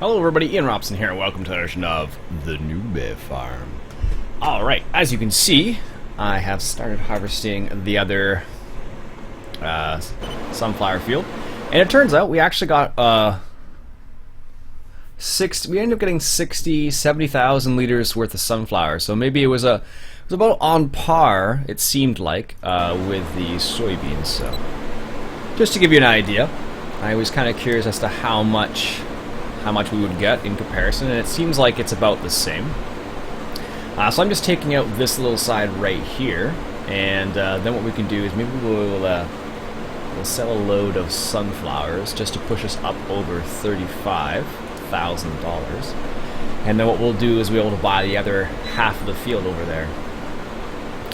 Hello everybody, Iain Robson here, and welcome to the edition of the Newbie farm. Alright, as you can see, I have started harvesting the other sunflower field. And it turns out we actually got we ended up getting 70,000 liters worth of sunflower. So maybe it was about on par, it seemed like, with the soybeans. So just to give you an idea, I was kind of curious as to how much we would get in comparison, and it seems like it's about the same. So I'm just taking out this little side right here, and then what we can do is maybe we'll sell a load of sunflowers just to push us up over $35,000, and then what we'll do is we'll be able to buy the other half of the field over there.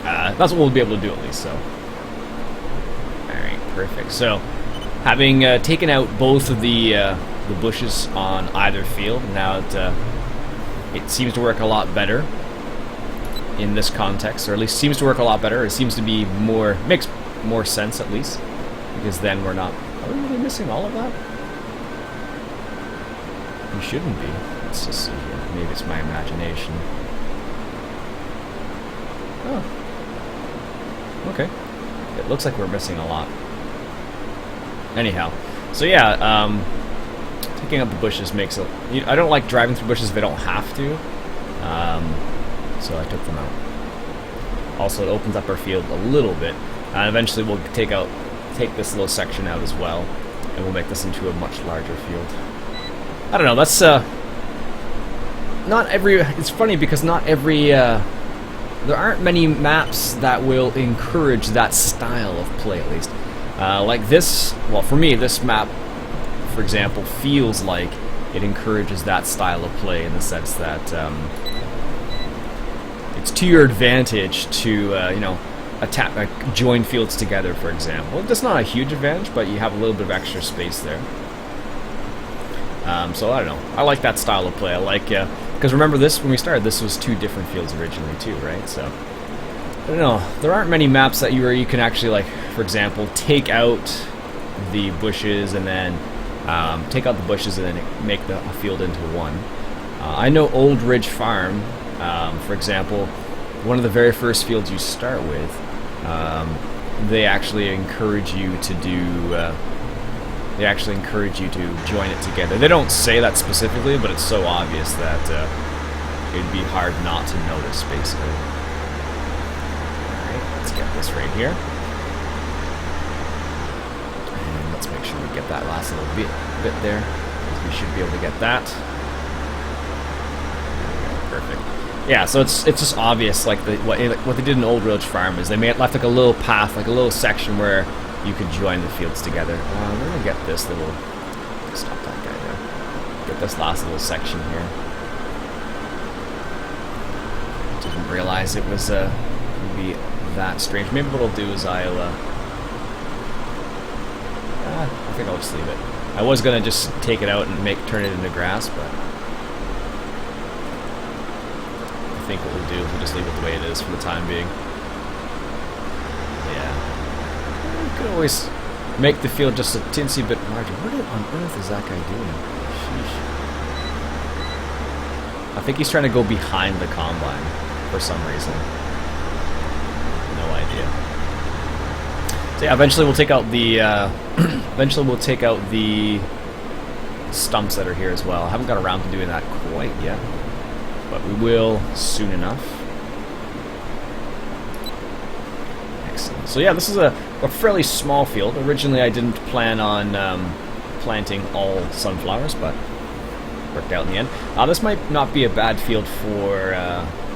That's what we'll be able to do at least. So, all right, perfect. So, having taken out both of the bushes on either field, now it seems to work a lot better in this context, or at least seems to work a lot better. It seems to be makes more sense at least, because then we're not. Are we really missing all of that? We shouldn't be. Let's just see here. Maybe it's my imagination. Oh. Okay. It looks like we're missing a lot. Anyhow, so yeah, taking out the bushes makes it. I don't like driving through bushes if I don't have to, so I took them out. Also, it opens up our field a little bit, and eventually we'll take this little section out as well, and we'll make this into a much larger field. I don't know. That's not every. It's funny because not every. There aren't many maps that will encourage that style of play, at least. Like this, well, for me, this map, for example, feels like it encourages that style of play in the sense that it's to your advantage to, join fields together, for example. That's not a huge advantage, but you have a little bit of extra space there. So I don't know. I like that style of play. I like, because remember this, when we started, this was two different fields originally too, right? So, I don't know. There aren't many maps that where you can actually, like, for example, take out the bushes and then make a field into one. I know Old Ridge Farm, for example, one of the very first fields you start with, they actually encourage you to do. They actually encourage you to join it together. They don't say that specifically, but it's so obvious that it'd be hard not to notice, basically. Alright, let's get this right here. And let's make sure we get that last little bit there. We should be able to get that. Perfect. Yeah, so it's just obvious, like what they did in Old Ridge Farm is they left like a little path, like a little section where you could join the fields together. We're gonna get this little. Stop that guy there. Get this last little section here. Didn't realize it was gonna be that strange. Maybe what I'll do is I think I'll just leave it. I was gonna just take it out and turn it into grass, but I think what we'll do is we'll just leave it the way it is for the time being. You could always make the field just a tinsy bit larger. What on earth is that guy doing? Sheesh. I think he's trying to go behind the combine for some reason. No idea. So yeah, eventually we'll take out the stumps that are here as well. I haven't got around to doing that quite yet, but we will soon enough. Excellent. So yeah, this is a fairly small field. Originally I didn't plan on planting all sunflowers, but worked out in the end. This might not be a bad field for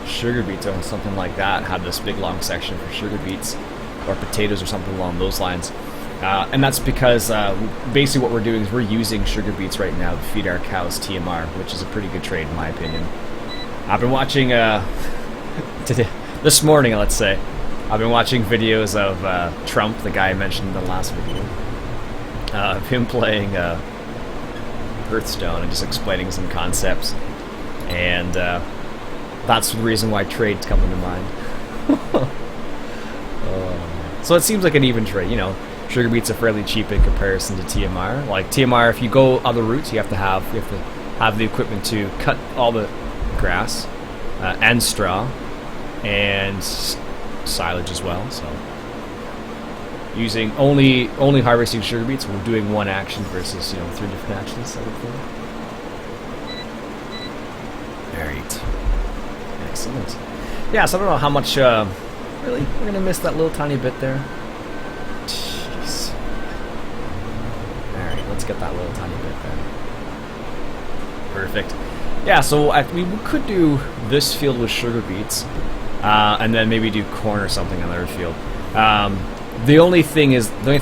sugar beets or something like that. Have this big long section for sugar beets or potatoes or something along those lines. And that's because basically what we're doing is we're using sugar beets right now to feed our cows TMR, which is a pretty good trade in my opinion. I've been watching this morning, let's say, I've been watching videos of Trump, the guy I mentioned in the last video, of him playing Hearthstone and just explaining some concepts, and that's the reason why trade's coming to mind. So it seems like an even trade, you know. Sugar beets are fairly cheap in comparison to TMR. Like TMR, if you go other routes, you have to have the equipment to cut all the grass and straw and silage as well. So using only harvesting sugar beets, we're doing one action versus 3 different actions. I would think. Alright. Excellent. Yeah, so I don't know how much really we're gonna miss that little tiny bit there. Jeez. Alright, let's get that little tiny bit there. Perfect. Yeah, so we could do this field with sugar beets, and then maybe do corn or something on the other field. The only thing we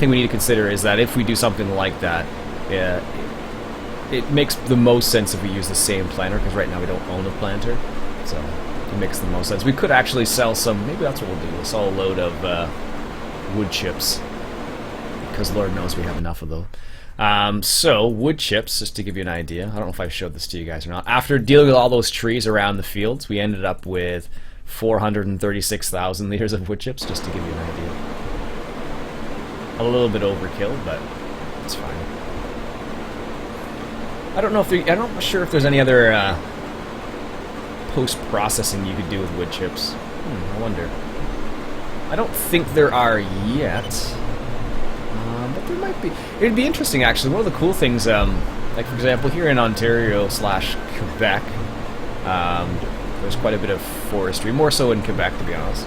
need to consider is that if we do something like that, it makes the most sense if we use the same planter, because right now we don't own a planter, so it makes the most sense. We could actually sell some. Maybe that's what we'll do. We'll sell a load of wood chips, because Lord knows we have enough of those. So, wood chips, just to give you an idea. I don't know if I showed this to you guys or not. After dealing with all those trees around the fields, we ended up with 436,000 liters of wood chips, just to give you an idea. A little bit overkill, but it's fine. I'm not sure if there's any other post-processing you could do with wood chips. I wonder. I don't think there are yet. But there might be. It'd be interesting, actually. One of the cool things, like for example, here in Ontario/Quebec, there's quite a bit of forestry, more so in Quebec, to be honest.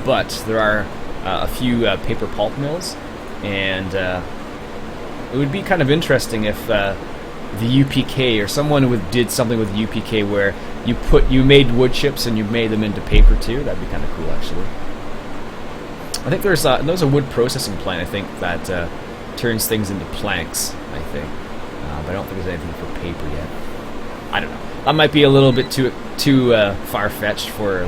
But there are a few paper pulp mills, and it would be kind of interesting if the UPK or someone did something with UPK where you made wood chips and you made them into paper too. That'd be kind of cool, actually. I think there's a wood processing plant, I think, that turns things into planks, I think. But I don't think there's anything for paper yet. I don't know. That might be a little bit too far-fetched for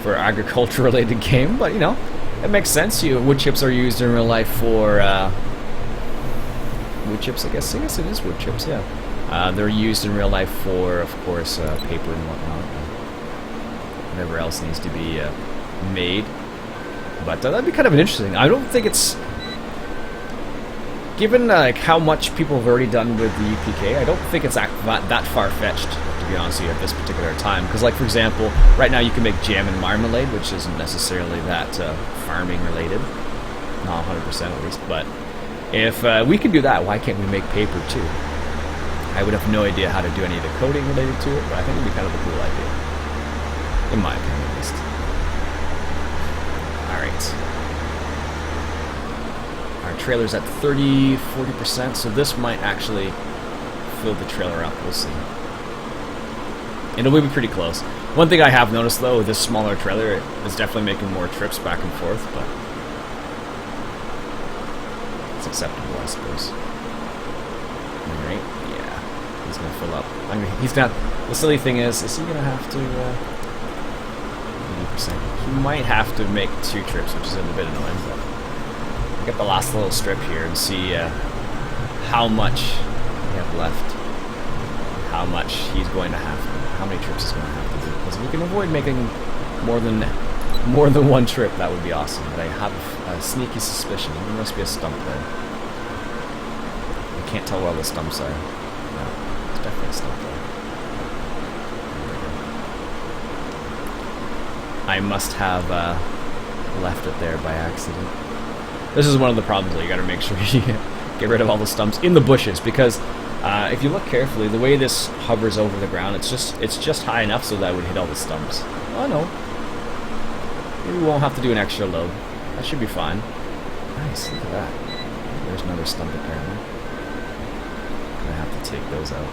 for agriculture-related game, but it makes sense. Wood chips are used in real life for wood chips. I guess it is wood chips. Yeah, they're used in real life for, of course, paper and whatnot, whatever else needs to be made. But that'd be kind of interesting. I don't think it's, given like how much people have already done with the UPK, I don't think it's that far-fetched, to be honest with you, at this particular time. Because, like, for example, right now you can make jam and marmalade, which isn't necessarily that farming related, not 100% at least. But if we can do that, why can't we make paper too? I would have no idea how to do any of the coding related to it, but I think it'd be kind of a cool idea, in my opinion, at least. Alright. Our trailer's at 40%, so this might actually fill the trailer up. We'll see. And it will be pretty close. One thing I have noticed, though, with this smaller trailer, it's definitely making more trips back and forth, but it's acceptable, I suppose. Alright, yeah. He's going to fill up. The silly thing is he going to have to... 80%. He might have to make 2 trips, which is a bit annoying, but I'll get the last little strip here and see how much we have left, how much he's going to have to, how many trips he's going to have to do. Because if we can avoid making more than one trip, that would be awesome. But I have a sneaky suspicion there must be a stump there. I can't tell where all the stumps are. No, it's definitely a stump there. I must have left it there by accident. This is one of the problems that you got to make sure you get rid of all the stumps in the bushes, because if you look carefully, the way this hovers over the ground, it's just high enough so that it would hit all the stumps. Oh no, maybe we won't have to do an extra load. That should be fine. Nice, look at that. There's another stump apparently. Gonna have to take those out.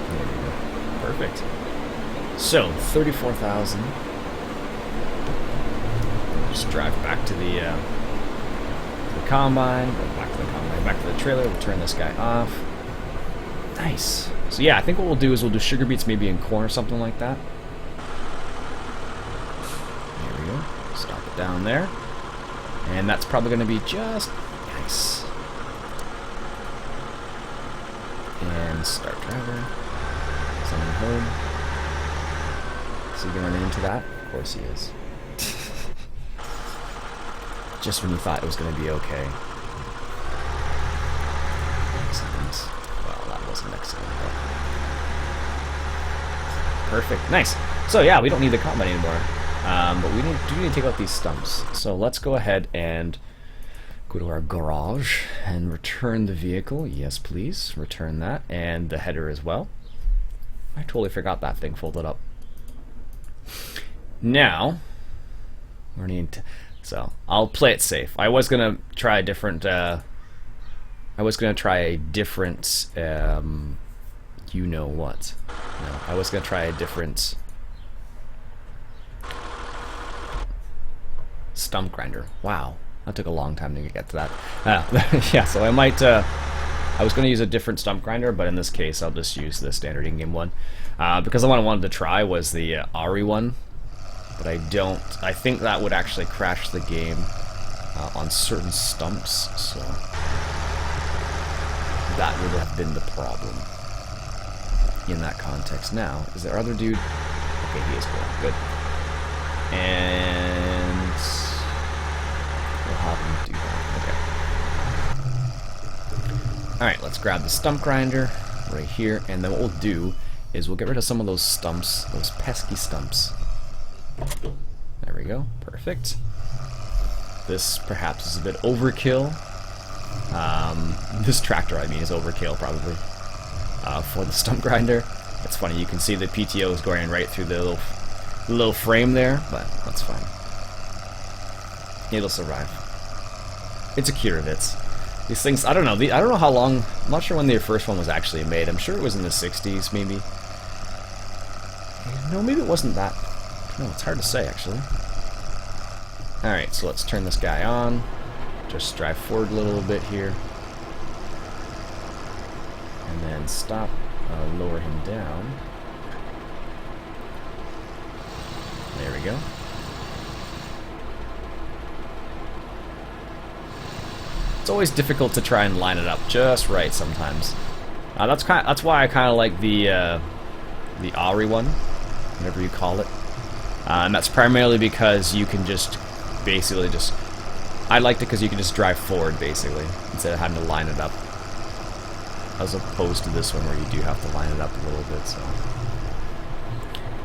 There we go. Perfect. So, 34,000. Just drive back to the combine, go back to the combine, back to the trailer, we'll turn this guy off. Nice. So yeah, I think what we'll do is we'll do sugar beets maybe in corn or something like that. There we go. Stop it down there. And that's probably going to be just nice. And start driver. Send him home. Is he going into that? Of course he is. Just when you thought it was going to be okay. Excellent. Well, that excellent. Perfect. Nice. So yeah, we don't need the combine anymore. But we do need to take out these stumps. So let's go ahead and go to our garage and return the vehicle. Yes, please. Return that. And the header as well. I totally forgot that thing folded up. Now, we're going to... So, I'll play it safe. I was going to try a different... you know what. No, I was going to try a different... stump grinder. Wow. That took a long time to get to that. Yeah, so I might... I was going to use a different stump grinder, but in this case I'll just use the standard in-game one. Because the one I wanted to try was the Ari one. But I think that would actually crash the game on certain stumps, so that would have been the problem in that context. Now, is there other dude? Okay, he is cool. Good. And we'll have him do that. Okay. Alright, let's grab the stump grinder right here, and then what we'll do is we'll get rid of some of those stumps, those pesky stumps. There we go. Perfect. This perhaps is a bit overkill. This tractor, I mean, is overkill probably for the stump grinder. It's funny, you can see the PTO is going right through the little frame there, but that's fine. It'll survive. It's a Kirovitz. These things, I don't know. I don't know how long. I'm not sure when the first one was actually made. I'm sure it was in the 60s, maybe. No, maybe it wasn't that. No, it's hard to say, actually. Alright, so let's turn this guy on. Just drive forward a little bit here. And then stop. Lower him down. There we go. It's always difficult to try and line it up just right sometimes. That's why I kind of like the Ari one, whatever you call it. And that's primarily because you can just basically just... I liked it because you can just drive forward, basically, instead of having to line it up. As opposed to this one where you do have to line it up a little bit, so...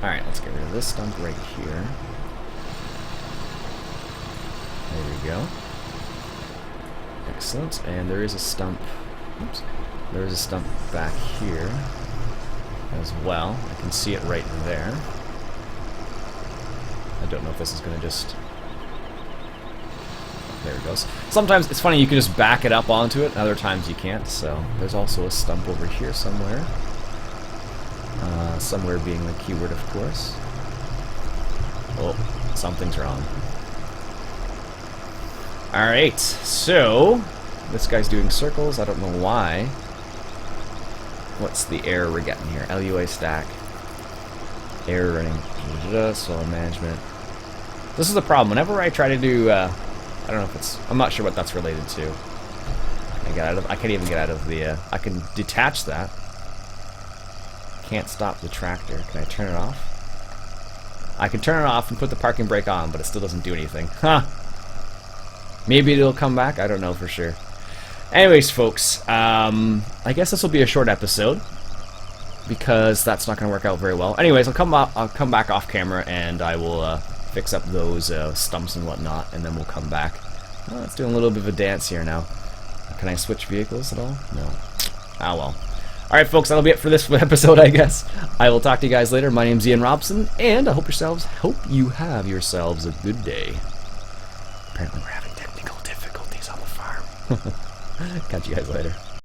Alright, let's get rid of this stump right here. There we go. Excellent. And there is a stump... Oops. There is a stump back here as well. I can see it right there. I don't know if this is going to just... There it goes. Sometimes it's funny, you can just back it up onto it, other times you can't, so there's also a stump over here somewhere. Somewhere being the keyword, of course. Oh, something's wrong. Alright, so this guy's doing circles, I don't know why. What's the error we're getting here? LUA stack. Error running. Soil management. This is the problem. Whenever I try to do, I don't know if it's... I'm not sure what that's related to. I can't even get out of the... I can detach that. Can't stop the tractor. Can I turn it off? I can turn it off and put the parking brake on, but it still doesn't do anything. Huh. Maybe it'll come back. I don't know for sure. Anyways, folks, I guess this will be a short episode because that's not going to work out very well. Anyways, I'll come back off camera and I will fix up those stumps and whatnot, and then we'll come back. Oh, it's doing a little bit of a dance here now. Can I switch vehicles at all? No. Ah, well. Alright, folks, that'll be it for this episode, I guess. I will talk to you guys later. My name's Iain Robson, and I hope you have yourselves a good day. Apparently we're having technical difficulties on the farm. Catch you guys later.